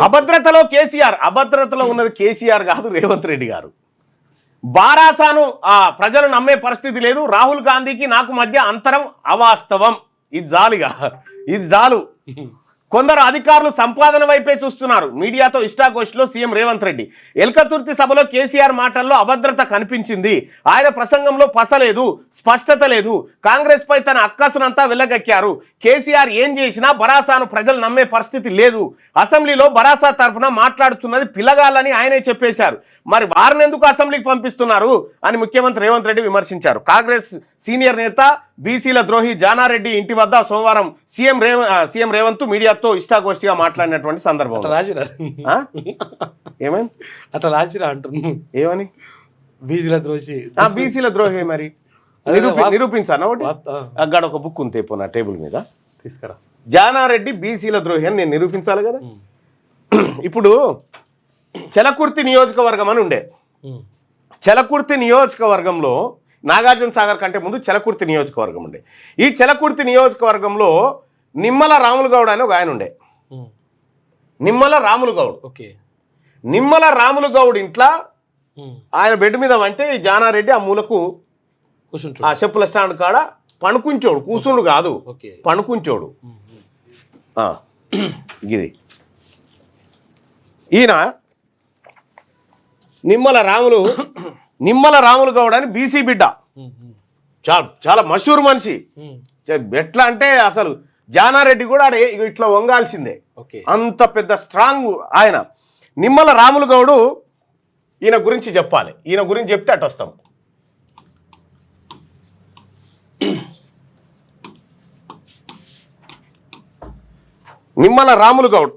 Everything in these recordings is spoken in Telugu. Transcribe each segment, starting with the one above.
అభద్రతలో కేసీఆర్, అభద్రతలో ఉన్నది కేసీఆర్ కాదు, రేవంత్ రెడ్డి గారు. బారాసాను ప్రజలు నమ్మే పరిస్థితి లేదు. రాహుల్ గాంధీకి నాకు మధ్య అంతరం అవాస్తవం. ఇది జాలిగా, ఇది జాలు. కొందరు అధికారులు సంపాదన వైపే చూస్తున్నారు. మీడియాతో ఇష్టాగోష్ఠిలో సీఎం రేవంత్ రెడ్డి. ఎల్కతుర్తి సభలో కేసీఆర్ మాటల్లో అభద్రత కనిపించింది. ఆయన ప్రసంగంలో పసలేదు, స్పష్టత లేదు. కాంగ్రెస్ పై తన అక్కసునంతా వెళ్ళగక్కారు. కేసీఆర్ ఏం చేసినా బరాసాను ప్రజలు నమ్మే పరిస్థితి లేదు. అసెంబ్లీలో బరాసా తరఫున మాట్లాడుతున్నది పిల్లగాళ్ళని ఆయనే చెప్పేశారు. మరి వారిని ఎందుకు అసెంబ్లీకి పంపిస్తున్నారు అని ముఖ్యమంత్రి రేవంత్ రెడ్డి విమర్శించారు. కాంగ్రెస్ సీనియర్ నేత బీసీల ద్రోహి జానారెడ్డి ఇంటి వద్ద సోమవారం సీఎం రేవంత్ మీడియాతో ఇష్టాగోష్ఠిగా మాట్లాడినటువంటి సందర్భం. ఏమైంది అట్లా రాసిరా అంటున్నా, ఏమని? బీసీల ద్రోహి మరి నిరూపించాను. ఒకటి అక్కడ ఒక బుక్ ఉంది నా టేబుల్ మీద, తీసుకురా. జానారెడ్డి బీసీల ద్రోహి అని నేను నిరూపించాలి కదా. ఇప్పుడు చెలకుర్తి నియోజకవర్గం అని ఉండే. చెలకుర్తి నియోజకవర్గంలో నాగార్జున సాగర్ కంటే ముందు చెలకుర్తి నియోజకవర్గం ఉండే. ఈ చెలకుర్తి నియోజకవర్గంలో నిమ్మల రాములు గౌడ్ అని ఒక ఆయన ఉండే. నిమ్మల రాములు గౌడ్. నిమ్మల రాములు గౌడ్ ఇంట్లో ఆయన బెడ్ మీద అంటే ఈ జానారెడ్డి ఆ మూలకు ఆ చెప్పుల స్టాండ్ కాడ పణుకుంచోడు, కూసుండు కాదు, పణుకుంచోడు. ఇది ఈయన నిమ్మల రాములు గౌడ్ అని బీసీ బిడ్డ, చాలా మషూర్ మనిషి. ఎట్లా అంటే అసలు జానారెడ్డి కూడా ఇట్లా వంగాల్సిందే, అంత పెద్ద స్ట్రాంగ్ ఆయన. నిమ్మల రాములు గౌడు ఈయన గురించి చెప్పాలి. ఈయన గురించి చెప్తే అటు వస్తాం. నిమ్మల రాములు గౌడ్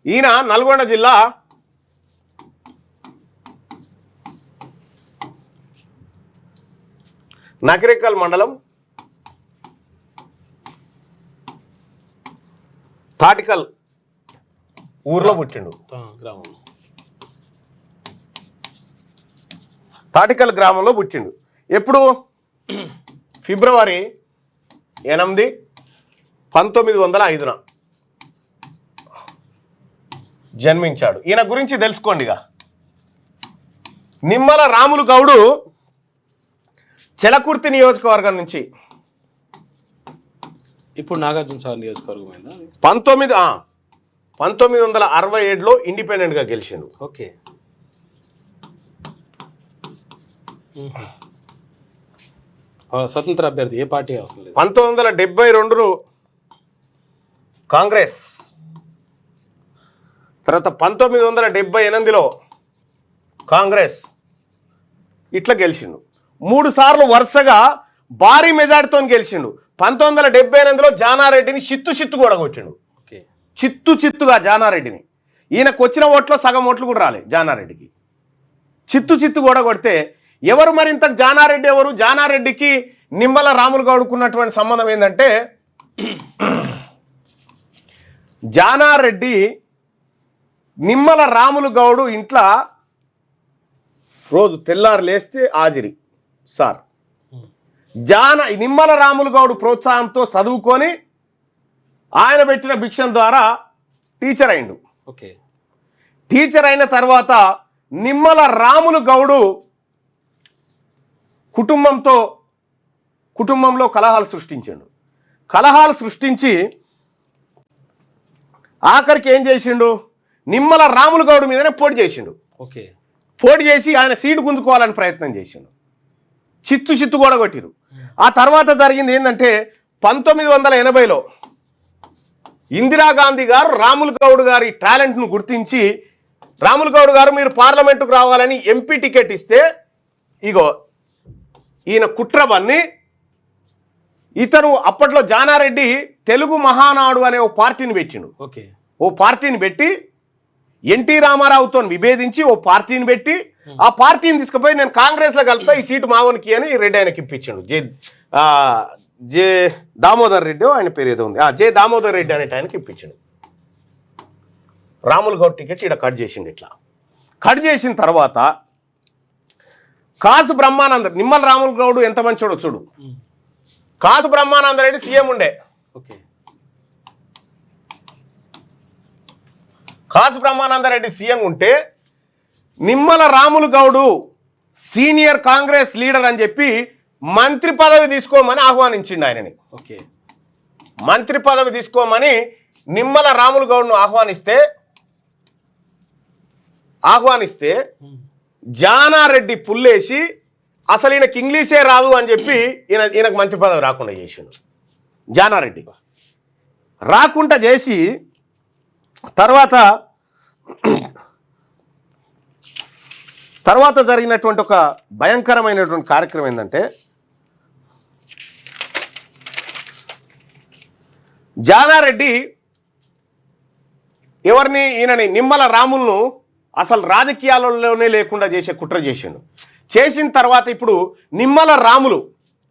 ఈయన నల్గొండ జిల్లా నకరేకల్ మండలం తాటికల్ ఊర్లో పుట్టిండు. తాటికల్ గ్రామంలో పుట్టిండు. ఎప్పుడు? ఫిబ్రవరి 8, 1905 జన్మించాడు. ఈయన గురించి తెలుసుకోండిగా. నిమ్మల రాములు గౌడు చెలకుర్తి నియోజకవర్గం నుంచి ఇప్పుడు నాగార్జున సాగర్ నియోజకవర్గం 1967లో ఇండిపెండెంట్గా గెలిచిండు. ఓకే. స్వతంత్ర అభ్యర్థి ఏ పార్టీ అవసరం లేదు. 1972 కాంగ్రెస్, తర్వాత 1978లో కాంగ్రెస్, ఇట్లా గెలిచిండు. 3 సార్లు వరుసగా భారీ మెజార్టీతో గెలిచిండు. 1978లో జానారెడ్డిని చిత్తు కూడా కొట్టిండు. చిత్తుగా జానారెడ్డిని. ఈయనకు వచ్చిన ఓట్లో సగం ఓట్లు కూడా రాలే జానారెడ్డికి. చిత్తు కూడా కొడితే ఎవరు మరి ఇంతకు జానారెడ్డి ఎవరు? జానారెడ్డికి నిమ్మల రాములు గౌడ్కున్నటువంటి సంబంధం ఏంటంటే, జానారెడ్డి నిమ్మల రాములు గౌడు ఇంట్లో రోజు తెల్లారు లేస్తే హాజరీ సార్. నిమ్మల రాములు గౌడు ప్రోత్సాహంతో చదువుకొని ఆయన పెట్టిన భిక్షం ద్వారా టీచర్ అయిండు. టీచర్ అయిన తర్వాత నిమ్మల రాములు గౌడు కుటుంబంలో కలహాలు సృష్టించాడు. కలహాలు సృష్టించి ఆఖరికి ఏం చేసిండు? నిమ్మల రాములు గౌడు మీదనే పోటీ చేసిండు. పోటీ చేసి ఆయన సీటు గుంజుకోవాలని ప్రయత్నం చేసిండు. చిత్తు కూడా కొట్టిరు. ఆ తర్వాత జరిగింది ఏంటంటే 1980లో ఇందిరాగాంధీ గారు రాములు గౌడ్ గారి టాలెంట్ను గుర్తించి, రాములు గౌడ్ గారు మీరు పార్లమెంటుకు రావాలని ఎంపీ టికెట్ ఇస్తే, ఇగో ఈయన కుట్రబన్ని ఇతను అప్పట్లో జానారెడ్డి తెలుగు మహానాడు అనే ఓ పార్టీని పెట్టిండు. ఓ పార్టీని పెట్టి ఎన్టీ రామారావుతో విభేదించి ఓ పార్టీని పెట్టి ఆ పార్టీని తీసుకుపోయి నేను కాంగ్రెస్లో కలుపుతా, ఈ సీటు మావనికి అని రెడ్డి ఆయనకి ఇప్పించాడు. జే దామోదర్ రెడ్డి ఆయన పేరు ఏదో ఉంది, జే దామోదర్ రెడ్డి అనేట ఆయనకి ఇప్పించాడు. రాములు గౌడ్ టికెట్ ఇక్కడ కట్ చేసిండు. ఇట్లా కట్ చేసిన తర్వాత కాసు బ్రహ్మానంద, నిమ్మల రాములు గౌడ్ ఎంత మంచోడో చూడు. కాసు బ్రహ్మానంద రెడ్డి సీఎం ఉండే. కాసు బ్రహ్మానందరెడ్డి సీఎం ఉంటే నిమ్మల రాములు గౌడు సీనియర్ కాంగ్రెస్ లీడర్ అని చెప్పి మంత్రి పదవి తీసుకోమని ఆహ్వానించిండు ఆయనని. ఓకే, మంత్రి పదవి తీసుకోమని నిమ్మల రాములు గౌడ్ను ఆహ్వానిస్తే జానారెడ్డి పుల్లేసి అసలు ఈయనకి ఇంగ్లీషే రాదు అని చెప్పి ఈయనకు మంత్రి పదవి రాకుండా చేసిండు. జానారెడ్డి రాకుండా చేసి తర్వాత జరిగినటువంటి ఒక భయంకరమైనటువంటి కార్యక్రమం ఏంటంటే జానారెడ్డి ఈయనని నిమ్మల రాములను అసలు రాజకీయాలలోనే లేకుండా చేసే కుట్ర చేసిండు. చేసిన తర్వాత ఇప్పుడు నిమ్మల రాములు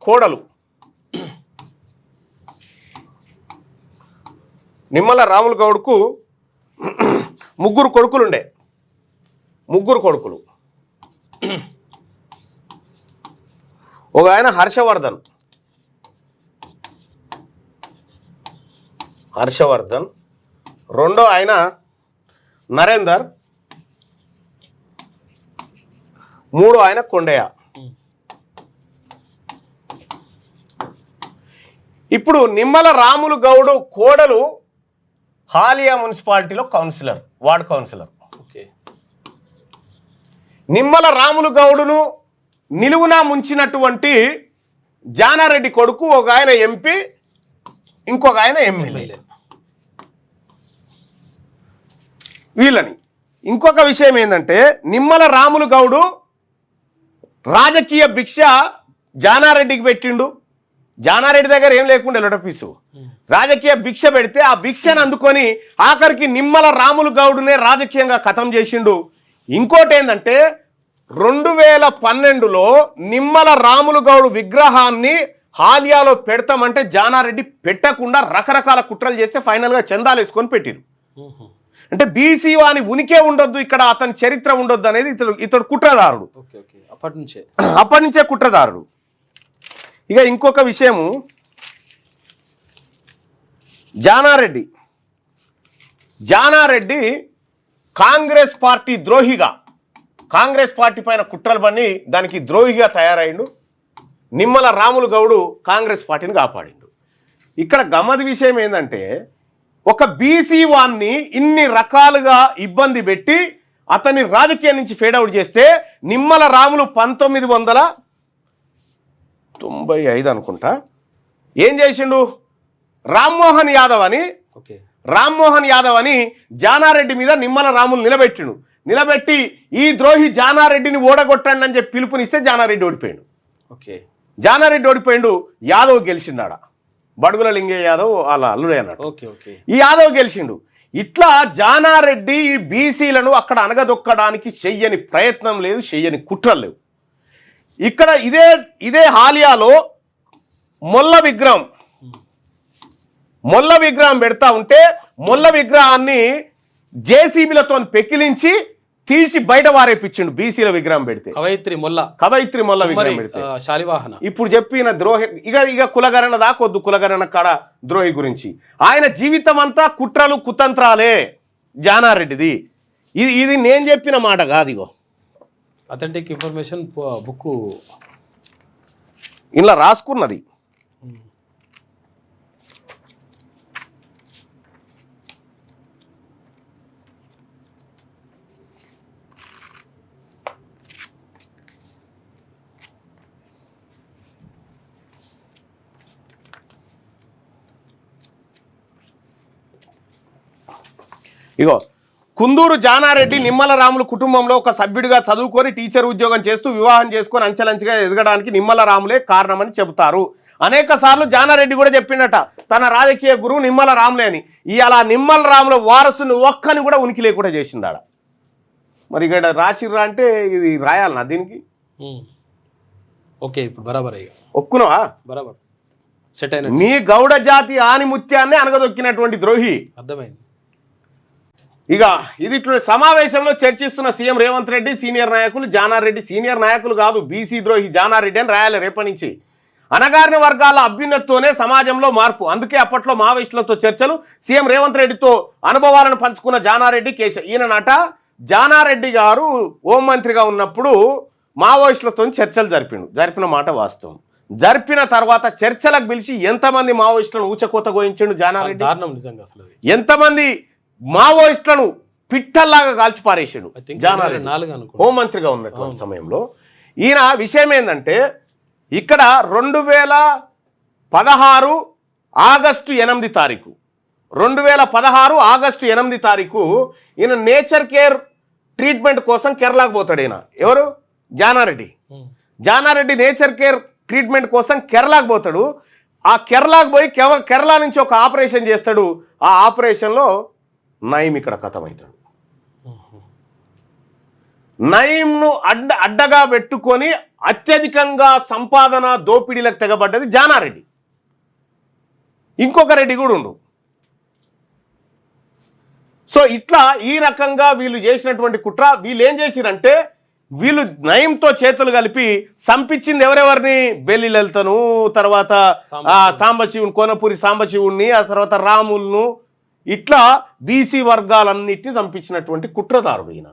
కోడలు నిమ్మల రాములు గౌడ్కు ముగ్గురు కొడుకులుండే. ఒక ఆయన హర్షవర్ధన్, రెండో ఆయన నరేందర్, మూడో ఆయన కొండయ్య. ఇప్పుడు నిమ్మల రాములు గౌడు కోడలు హాలియా మున్సిపాలిటీలో వార్డ్ కౌన్సిలర్. నిమ్మల రాములు గౌడును నిలువున ముంచినటువంటి జానారెడ్డి కొడుకు ఒక ఆయన ఎంపీ, ఇంకొక ఆయన ఎమ్మెల్యే. వీళ్ళని ఇంకొక విషయం ఏంటంటే నిమ్మల రాములు గౌడు రాజకీయ భిక్ష జానారెడ్డికి పెట్టిండు. జానారెడ్డి దగ్గర ఏం లేకుండా లొటపీసు రాజకీయ భిక్ష పెడితే ఆ భిక్షను అందుకొని ఆఖరికి నిమ్మల రాములు గౌడునే రాజకీయంగా ఖతం చేసిండు. ఇంకోటి ఏంటంటే 2012లో నిమ్మల రాములు గౌడు విగ్రహాన్ని హాలియాలో పెడతామంటే జానారెడ్డి పెట్టకుండా రకరకాల కుట్రలు చేస్తే ఫైనల్గా చందాలు వేసుకొని పెట్టిరు. అంటే బీసీ వాని ఉనికే ఉండొద్దు, ఇక్కడ అతని చరిత్ర ఉండొద్దు అనేది ఇతడు కుట్రదారుడు. అప్పటి నుంచే కుట్రదారుడు. ఇక ఇంకొక విషయము, జానారెడ్డి కాంగ్రెస్ పార్టీ ద్రోహిగా, కాంగ్రెస్ పార్టీ పైన కుట్రలు పని దానికి ద్రోహిగా తయారైండు. నిమ్మల రాములు గౌడు కాంగ్రెస్ పార్టీని కాపాడిండు. ఇక్కడ గమ్మది విషయం ఏంటంటే ఒక బీసీ వాన్ని ఇన్ని రకాలుగా ఇబ్బంది పెట్టి అతన్ని రాజకీయం నుంచి ఫేడౌట్ చేస్తే నిమ్మల రాములు 1995 అనుకుంటా ఏం చేసిండు, రామ్మోహన్ యాదవ్ అని జానారెడ్డి మీద నిమ్మల రాములు నిలబెట్టి ఈ ద్రోహి జానారెడ్డిని ఓడగొట్టండి అని చెప్పి పిలుపునిస్తే జానారెడ్డి ఓడిపోయిండు. యాదవ్ గెలిచిండాడ, బడుగుల లింగయ్య యాదవ్ వాళ్ళ అల్లుడే అన్నాడు. ఈ యాదవ్ గెలిచిండు. ఇట్లా జానారెడ్డి ఈ బీసీలను అక్కడ అనగదొక్కడానికి చెయ్యని ప్రయత్నం లేదు, చెయ్యని కుట్రలు లేవు. ఇక్కడ ఇదే హాలియాలో మొల్ల విగ్రహం పెడతా ఉంటే మొల్ల విగ్రహాన్ని జేసీబీలతో పెకిలించి తీసి బయట వారేపించిండు. బీసీల విగ్రహం పెడితే కవయిత్రి మొల్ల విగ్రహం పెడితే శాలివాహన. ఇప్పుడు చెప్పిన ద్రోహి ఇక కులగరణ దాకొద్దు, కులగరణ కాడ ద్రోహి గురించి. ఆయన జీవితం అంతా కుట్రలు కుతంత్రాలే జానారెడ్డిది. ఇది నేను చెప్పిన మాట కాదు, ఇగో అథెంటిక్ ఇన్ఫర్మేషన్ బుక్ ఇలా రాసుకున్నది. ఇగో కుందూరు జానారెడ్డి నిమ్మల రాములు కుటుంబంలో ఒక సభ్యుడిగా చదువుకొని టీచర్ ఉద్యోగం చేస్తూ వివాహం చేసుకొని అంచెలంచెగా ఎదగడానికి నిమ్మల రాములే కారణమని చెబుతారు. అనేక సార్లు జానారెడ్డి కూడా చెప్పిండట తన రాజకీయ గురువు నిమ్మల రాములే అని. ఇవాళ నిమ్మల రాముల వారసుని ఒక్కని కూడా ఉనికి లేకుండా చేసిండాడ. మరి ఇక్కడ రాసిర్రా అంటే ఇది రాయాలనా దీనికి? ఓకే, ఇప్పుడు బరాబర్ ఒప్పుకున్నావా? బరాబర్ సెట్ అయిన నీ గౌడ జాతి ఆనిముత్యాన్ని అనగదొక్కినటువంటి ద్రోహి. అర్థమైంది. ఇక ఇది సమావేశంలో చర్చిస్తున్న సీఎం రేవంత్ రెడ్డి సీనియర్ నాయకులు జానారెడ్డి సీనియర్ నాయకులు కాదు, బీసీ ద్రోహి జానారెడ్డి అని రాయాలి రేపటి నుంచి. అణగారిన వర్గాల అభ్యున్నతితోనే సమాజంలో మార్పు. అందుకే అప్పట్లో మావోయిస్టులతో చర్చలు, సీఎం రేవంత్ రెడ్డితో అనుభవాలను పంచుకున్న జానారెడ్డి ఈయననట జానారెడ్డి గారు హోంమంత్రిగా ఉన్నప్పుడు మావోయిస్టులతో చర్చలు జరిపిన మాట వాస్తవం. జరిపిన తర్వాత చర్చలకు పిలిచి ఎంతమంది మావోయిస్టులను ఊచకోత గోయించిండు జానారెడ్డి, దారుణం నిజంగా అసలు అది. ఎంతమంది మావోయిస్టులను పిట్టల్లాగా కాల్చి పారేసాడు I think జానారెడ్డి 2004 అనుకుంటా. హోంమంత్రిగా ఉన్నటువంటి సమయంలో. ఈయన విషయం ఏంటంటే ఇక్కడ 2016 ఆగస్టు 8 తారీఖు 2016 ఆగస్టు 8 తారీఖు ఈయన నేచర్ కేర్ ట్రీట్మెంట్ కోసం కేరళకు పోతాడు. ఈయన ఎవరు? Jana Reddy. Jana Reddy nature care treatment కోసం కేరళకు పోతాడు. ఆ కేరళకు పోయి కేరళ నుంచి ఒక ఆపరేషన్ చేస్తాడు. ఆ ఆపరేషన్లో నయీం ఇక్కడ ఖతమవుతాడు. నయీంను అడ్డగా పెట్టుకొని అత్యధికంగా సంపాదన దోపిడీలకు తెగబడ్డది జానారెడ్డి. ఇంకొక రెడ్డి కూడా ఉండు. సో ఇట్లా ఈ రకంగా వీళ్ళు చేసినటువంటి కుట్ర. వీళ్ళు ఏం చేసిరంటే వీళ్ళు నయీంతో చేతులు కలిపి సంపించింది ఎవరెవరిని? బెల్లి లలితను, తర్వాత సాంబశివుని, కోనపూరి సాంబశివుణ్ణి, ఆ తర్వాత రాములను, ఇట్లా బీసీ వర్గాలన్నిటిని చంపించినటువంటి కుట్రదారుడు ఈయన.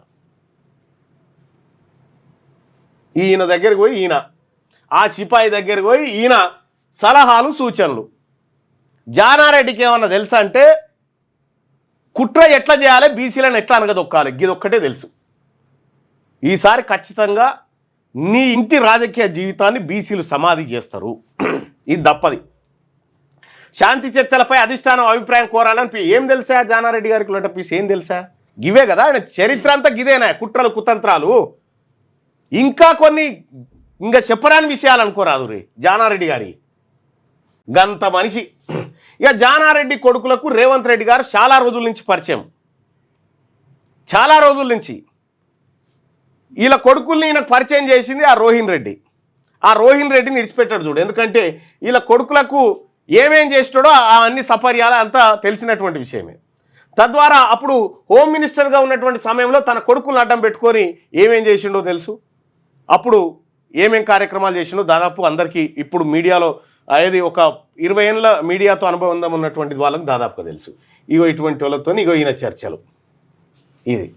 ఈయన దగ్గరికి పోయి ఆ సిపాయి దగ్గరికి పోయి ఈయన సలహాలు సూచనలు. జానారెడ్డికి ఏమన్నా తెలుసా అంటే కుట్ర ఎట్లా చేయాలి, బీసీలను ఎట్లా అనగదొక్కాలి, ఇదొక్కటే తెలుసు. ఈసారి ఖచ్చితంగా నీ ఇంటి రాజకీయ జీవితాన్ని బీసీలు సమాధి చేస్తారు, ఇది తప్పది. శాంతి చర్చలపై అధిష్టానం అభిప్రాయం కోరాలని ఏం తెలుసా జానారెడ్డి గారికి? లోట పీస్ ఏం తెలుసా? గివే కదా ఆయన చరిత్ర అంతా, గిదేనా కుట్రలు కుతంత్రాలు. ఇంకా కొన్ని ఇంకా చెప్పరాని విషయాలు అనుకోరాదు రే జానారెడ్డి గారి గంత మనిషి. ఇక జానారెడ్డి కొడుకులకు రేవంత్ రెడ్డి గారు చాలా రోజుల నుంచి పరిచయం, చాలా రోజుల నుంచి. వీళ్ళ కొడుకుల్ని ఈయనకు పరిచయం చేసింది ఆ రోహిన్ రెడ్డి. ఆ రోహిన్ రెడ్డిని విడిచిపెట్టాడు చూడు. ఎందుకంటే వీళ్ళ కొడుకులకు ఏమేం చేస్తాడో అన్ని సపర్యాలు అంతా తెలిసినటువంటి విషయమే. తద్వారా అప్పుడు హోమ్ మినిస్టర్గా ఉన్నటువంటి సమయంలో తన కొడుకులను అడ్డం పెట్టుకొని ఏమేం చేసిండో తెలుసు. అప్పుడు ఏమేం కార్యక్రమాలు చేసిండో దాదాపు అందరికీ ఇప్పుడు మీడియాలో అది ఒక 20 ఏళ్ళ మీడియాతో అనుభవం ఉన్నటువంటి వాళ్ళకి దాదాపుగా తెలుసు. ఇగో ఇటువంటి వాళ్ళతో ఇగో ఈయన చర్చలు ఇది.